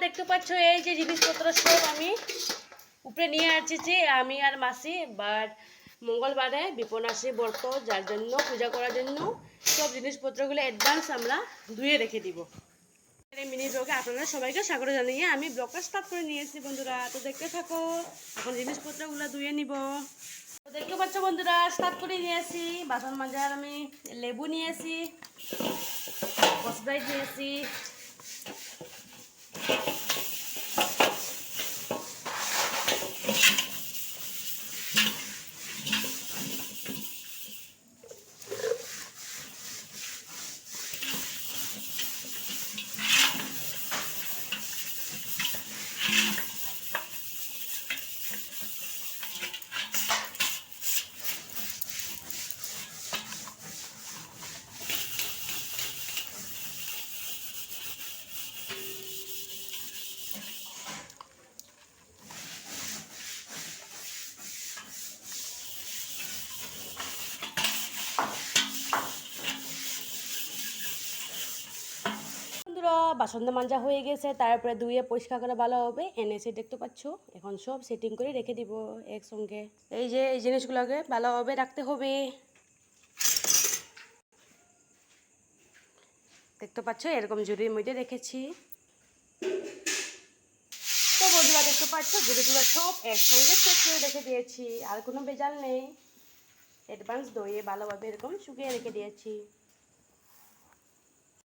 দেখতে পাচ্ছ এই যে জিনিসপত্র সব আমি উপরে নিয়ে আসছি আমি আর মাসি। বাট মঙ্গলবারে বিপন আসে ব্রত, যার জন্য পূজা করার জন্য সব জিনিসপত্রগুলো অ্যাডভান্স আমরা ধুয়ে রেখে দিব। মিনি ব্লগে আপনারা সবাইকে স্বাগত জানিয়ে আমি ব্লগটা স্টার্ট করে নিয়েছি বন্ধুরা। তো দেখতে থাকো, এখন জিনিসপত্রগুলো ধুয়ে নিব। তো দেখতে পাচ্ছ বন্ধুরা, স্টার্ট করে নিয়েছি। বাসন মাজার আমি লেবু নিয়েছি, স্প্রাইট নিয়েছি, বাসন মাজা হয়ে গেছে, তারপরে ধুয়ে পরিষ্কার করে ভালো হবে এনেছে দেখতে পাচ্ছ। এখন সব সেটিং করে রেখে দিব একসঙ্গে। এই যে এই জিনিসগুলোকে ভালোভাবে রাখতে হবে, দেখতে পাচ্ছ এরকম ঝুড়ির মধ্যে রেখেছি। তো বন্ধুরা দেখতে পাচ্ছ ঝুড়িগুলো সব একসঙ্গে সেট করে রেখে দিয়েছি, আর কোনো ভেজাল নেই। অ্যাডভান্স ধুয়ে ভালোভাবে এরকম শুকিয়ে রেখে দিয়েছি।